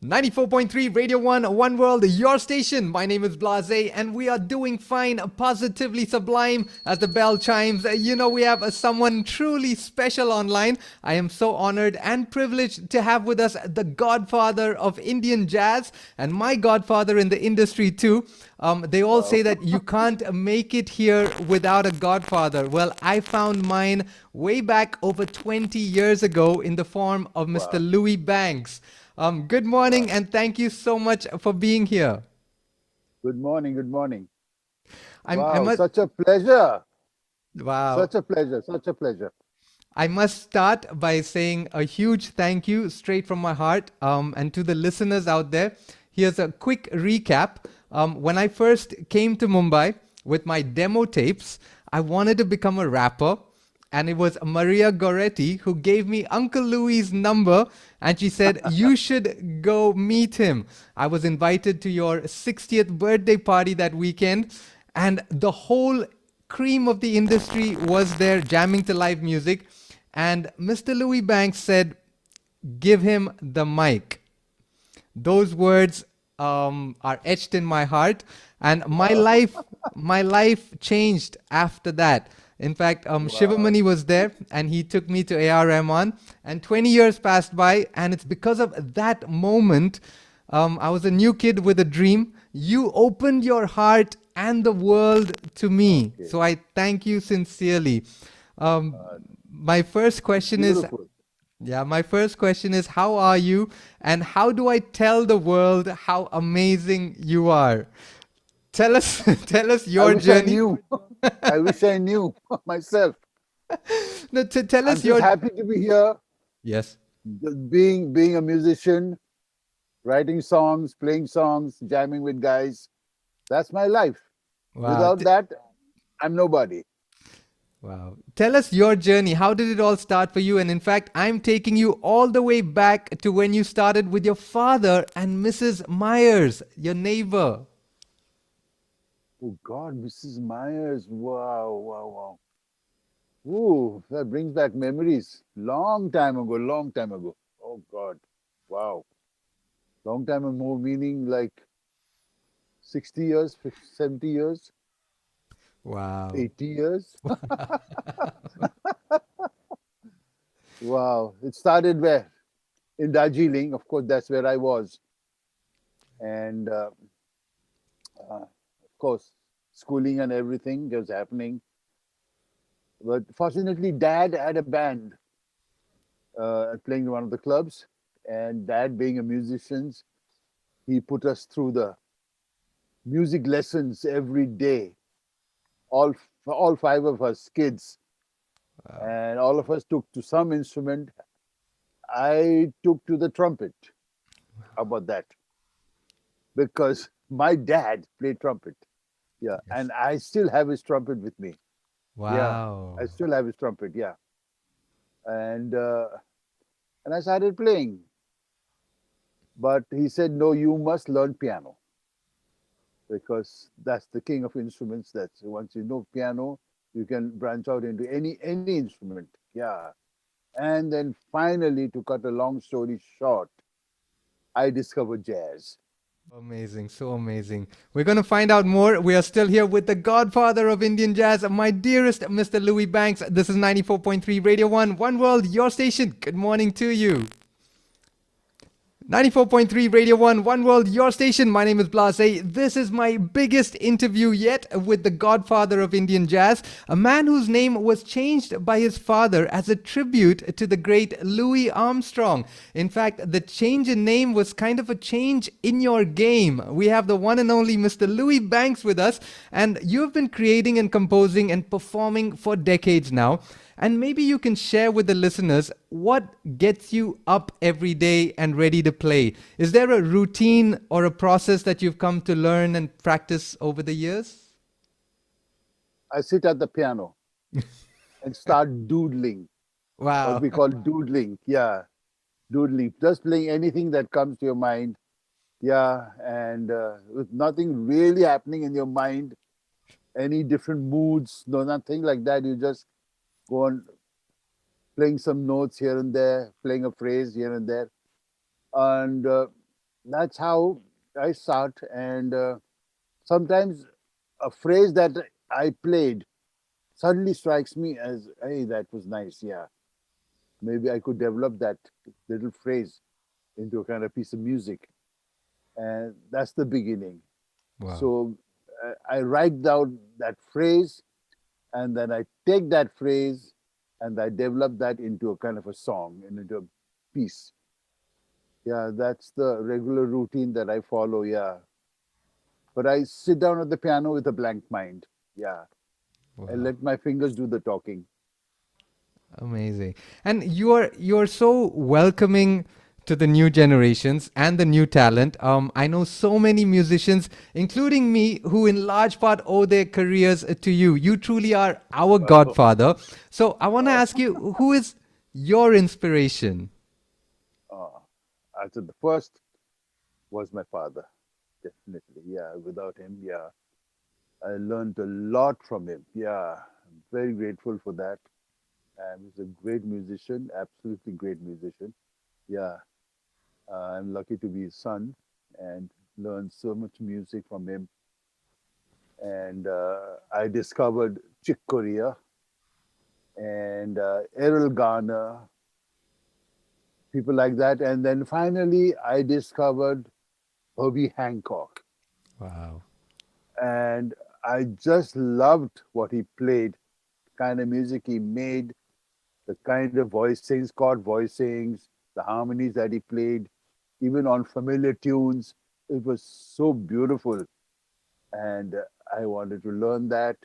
94.3 Radio 1, One World, your station. My name is BlaaZe, and we are doing fine, positively sublime as the bell chimes. We have someone truly special online. I am so honored and privileged to have with us the godfather of Indian jazz and my godfather in the industry, too. They all say Wow. that you can't make it here without a godfather. Well, I found mine way back over 20 years ago in the form of Mr. Wow. Louis Banks. Good morning, Wow. and thank you so much for being here. Good morning. Good morning. I Wow. must, Such a pleasure. wow. Such a pleasure. Such a pleasure. I must start by saying a huge thank you straight from my heart. And to the listeners out there, here's a quick recap. When I first came to Mumbai with my demo tapes, I wanted to become a rapper. And it was Maria Goretti who gave me Uncle Louis' number, and she said, "You should go meet him." I was invited to your 60th birthday party that weekend, and the whole cream of the industry was there jamming to live music. And Mr. Louis Banks said, "Give him the mic." Those words are etched in my heart, and Wow. my life changed after that. In fact, Wow. Shivamani was there, and he took me to AR Rahman, and 20 years passed by, and it's because of that moment. I was a new kid with a dream. You opened your heart and the world to me, Okay. so I thank you sincerely. Um, Uh, my first it's question is, beautiful. yeah, my first question is, how are you, and how do I tell the world how amazing you are? Tell us, tell us I your wish I journey. knew. I wish I knew myself. No, tell I'm us just your. happy to be here, Yes. being a musician, writing songs, playing songs, jamming with guys. That's my life. Wow. Without that, I'm nobody. Wow. Tell us your journey. How did it all start for you? And in fact, I'm taking you all the way back to when you started with your father and Mrs. Myers, your neighbor. Oh God, Mrs. Myers. Wow, wow, wow. Ooh, that brings back memories. Long time ago, long time ago. Oh God. Wow. Long time ago, meaning like 60 years, 50, 70 years, Wow. 80 years. Wow. It started where? In Darjeeling. Of course, that's where I was. And of course, schooling and everything was happening. But fortunately, dad had a band playing in one of the clubs. And dad, being a musician, he put us through the music lessons every day. All five of us kids, Wow. and all of us took to some instrument. I took to the trumpet. How about that? Because my dad played trumpet. Yeah, Yes. and I still have his trumpet with me. Yeah, I Wow. still have his trumpet. Yeah, and uh, and I started playing. But he said, "No, you must learn piano because that's the king of instruments. That's once you know piano, you can branch out into any instrument." Yeah, and then finally, to cut a long story short, I discovered jazz. Amazing, so amazing. We're going to find out more. We are still here with the godfather of Indian jazz, my dearest Mr. Louis Banks. This is 94.3 Radio 1, One World, your station. Good morning to you. 94.3 Radio 1, One World, your station. My name is BlaaZe. This is my biggest interview yet with the godfather of Indian jazz, a man whose name was changed by his father as a tribute to the great Louis Armstrong. In fact, the change in name was kind of a change in your game. We have the one and only Mr. Louis Banks with us, and you've been creating and composing and performing for decades now. And maybe you can share with the listeners what gets you up every day and ready to play. Is there a routine or a process that you've come to learn and practice over the years? I sit at the piano and start doodling, what Wow. we call doodling. Yeah, doodling, just playing anything that comes to your mind. Yeah, and with nothing really happening in your mind, any different moods, no, nothing like that. You just go on playing some notes here and there, playing a phrase here and there. And that's how I start. And sometimes a phrase that I played suddenly strikes me as, hey, that was nice. Yeah, maybe I could develop that little phrase into a kind of piece of music. And that's the beginning. Wow. So I write down that phrase, and then I take that phrase and I develop that into a kind of a song and into a piece. Yeah, that's the regular routine that I follow. Yeah, but I sit down at the piano with a blank mind. Yeah, and Wow. let my fingers do the talking. Amazing. And you're so welcoming to the new generations and the new talent. I know so many musicians, including me, who in large part owe their careers to you. You truly are our Wow. godfather. So I want to Oh, ask you, who is your inspiration? oh. I said the first was my father. Definitely. Yeah, without him, yeah, I learned a lot from him. Yeah, I'm very grateful for that. And he's a great musician, absolutely great musician. Yeah, I'm lucky to be his son and learn so much music from him. And I discovered Chick Corea and Errol Garner, people like that. And then finally, I discovered Herbie Hancock. Wow. And I just loved what he played, kind of music he made, the kind of voicings, chord voicings, the harmonies that he played, even on familiar tunes. It was so beautiful. And I wanted to learn that.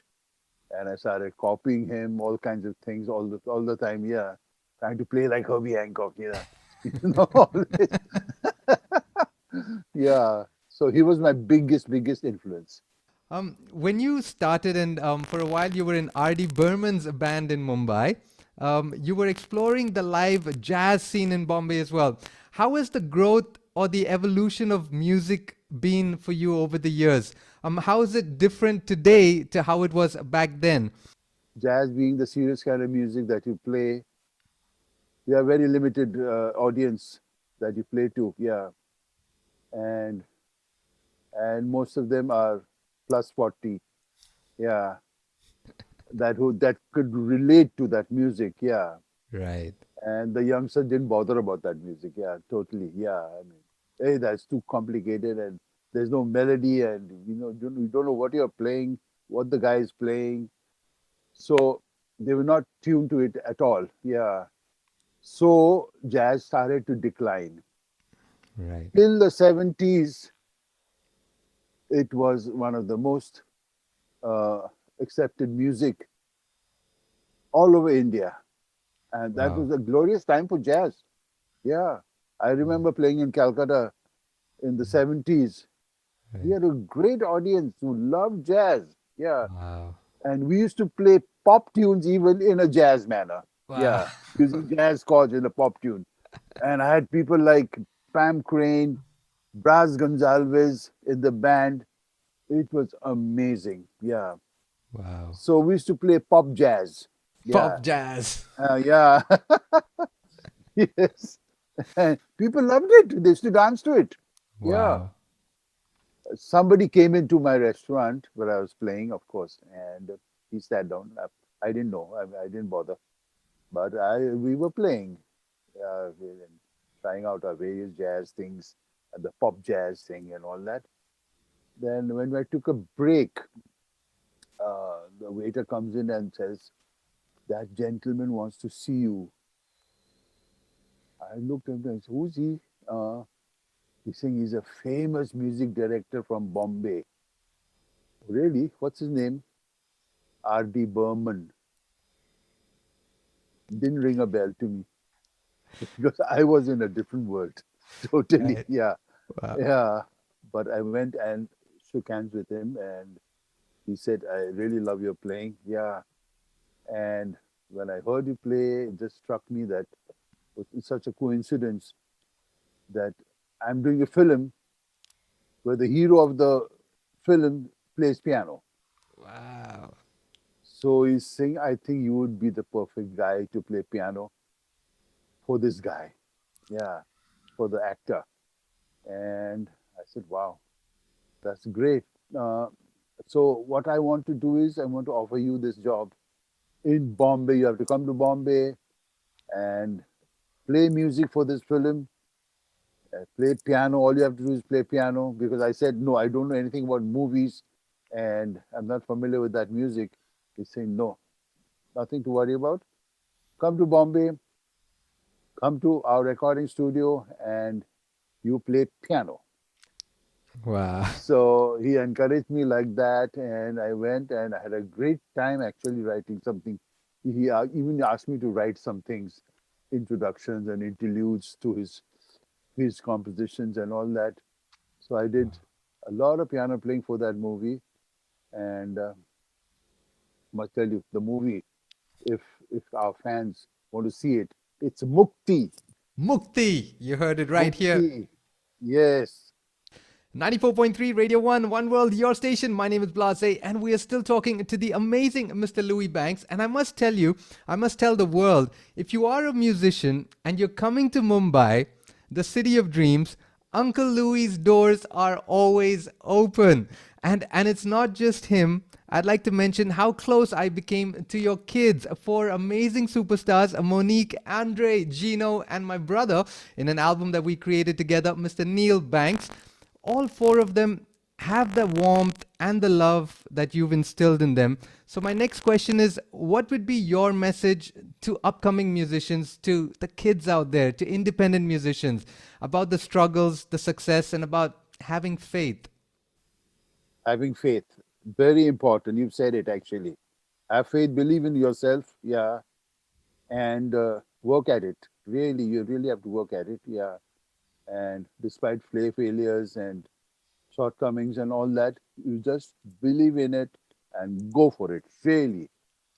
And I started copying him, all kinds of things all the time. Yeah. Trying to play like Herbie Hancock, yeah. Always. Yeah. So he was my biggest influence. When you started, and for a while you were in R.D. Burman's band in Mumbai, you were exploring the live jazz scene in Bombay as well. How has the growth or the evolution of music been for you over the years? How is it different today to how it was back then? Jazz being the serious kind of music that you play, you have very limited audience that you play to. Yeah. And most of them are plus 40. Yeah. That could relate to that music. Yeah. Right. And the youngsters didn't bother about that music. Yeah, totally. Yeah, I mean, hey, that's too complicated, and there's no melody, and you don't know what you're playing, what the guy is playing. So they were not tuned to it at all. Yeah. So jazz started to decline. Right. Till the 70s, it was one of the most uh, accepted music all over India. And that Wow. was a glorious time for jazz. Yeah. I remember playing in Calcutta in the 70s. We Right. had a great audience who loved jazz. Yeah. Wow. And we used to play pop tunes even in a jazz manner. Wow. Yeah. Using jazz chords in a pop tune. And I had people like Pam Crane, Braz Gonzalez in the band. It was amazing. Yeah. Wow. So we used to play pop jazz. Yeah. Pop jazz. Yeah. Yes. And people loved it. They used to dance to it. Yeah. Wow. Somebody came into my restaurant where I was playing, of course, and he sat down. I didn't know. I didn't bother. But we were playing, and trying out our various jazz things, and the pop jazz thing and all that. Then when I took a break, the waiter comes in and says, "That gentleman wants to see you." I looked at him and said, "Who's he?" He's saying he's a famous music director from Bombay. Really? What's his name? R.D. Burman. Didn't ring a bell to me because I was in a different world. Totally. Right. Yeah. Wow. Yeah. But I went and shook hands with him, and he said, "I really love your playing." Yeah. And when I heard you play, it just struck me that it's such a coincidence that I'm doing a film where the hero of the film plays piano. Wow. So he's saying, "I think you would be the perfect guy to play piano for this guy." Yeah. For the actor. And I said, wow, that's great. Uh, so what I want to do is I want to offer you this job in Bombay. You have to come to Bombay and play music for this film, play piano. All you have to do is play piano because I said, no, I don't know anything about movies and I'm not familiar with that music. He's saying, no, nothing to worry about. Come to Bombay, come to our recording studio, and you play piano. Wow. So he encouraged me like that, and I went and I had a great time actually writing something. He even asked me to write some things, introductions and interludes to his compositions and all that. So I did a lot of piano playing for that movie, and must tell you, the movie, if if our fans want to see it, it's Mukti. Mukti. You heard it right here. Mukti. Yes. 94.3 Radio 1, One World, your station. My name is BlaaZe, and we are still talking to the amazing Mr. Louis Banks. And I must tell you, I must tell the world, if you are a musician and you're coming to Mumbai, the city of dreams, Uncle Louis' doors are always open. And it's not just him. I'd like to mention how close I became to your kids, four amazing superstars, Monique, Andre, Gino, and my brother, in an album that we created together, Mr. Neil Banks. All four of them have the warmth and the love that you've instilled in them. So, my next question is, what would be your message to upcoming musicians, to the kids out there, to independent musicians, about the struggles, the success, and about having faith? Having faith, very important. You've said it actually. Have faith, believe in yourself, yeah, and work at it. Really, you really have to work at it, yeah. And despite failures and shortcomings and all that, you just believe in it and go for it. Really,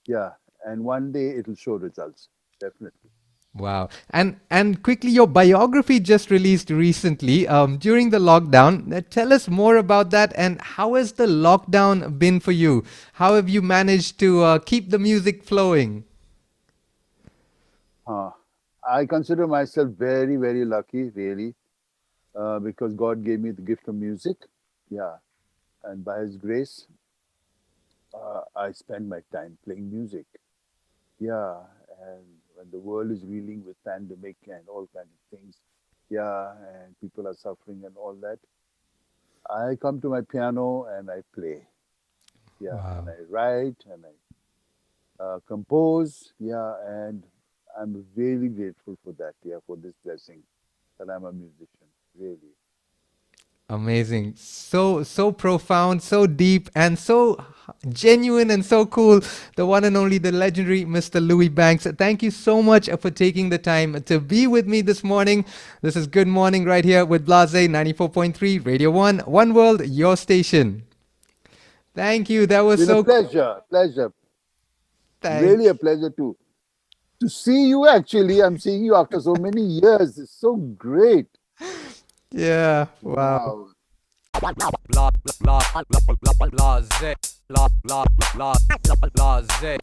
yeah. And one day it'll show results, definitely. Wow. And quickly, your biography just released recently during the lockdown. Tell us more about that, and how has the lockdown been for you? How have you managed to keep the music flowing? Uh, I consider myself very, very lucky, really, because God gave me the gift of music, yeah. And by His grace, I spend my time playing music. Yeah, and when the world is reeling with pandemic and all kind of things, yeah, and people are suffering and all that, I come to my piano and I play. Yeah, and Wow. I write and I compose. Yeah, and I'm really grateful for that. Yeah, for this blessing that I'm a musician. Really. Amazing. So profound, so deep, and so genuine and so cool. The one and only, the legendary Mr. Louis Banks. Thank you so much for taking the time to be with me this morning. This is Good Morning right here with BlaaZe 94.3 Radio 1, One World, your station. Thank you. That was Been a so pleasure, pleasure, thank really a pleasure to see you. Actually, I'm seeing you after so many years. It's so great. yeah. Wow. Wow. Blaaze.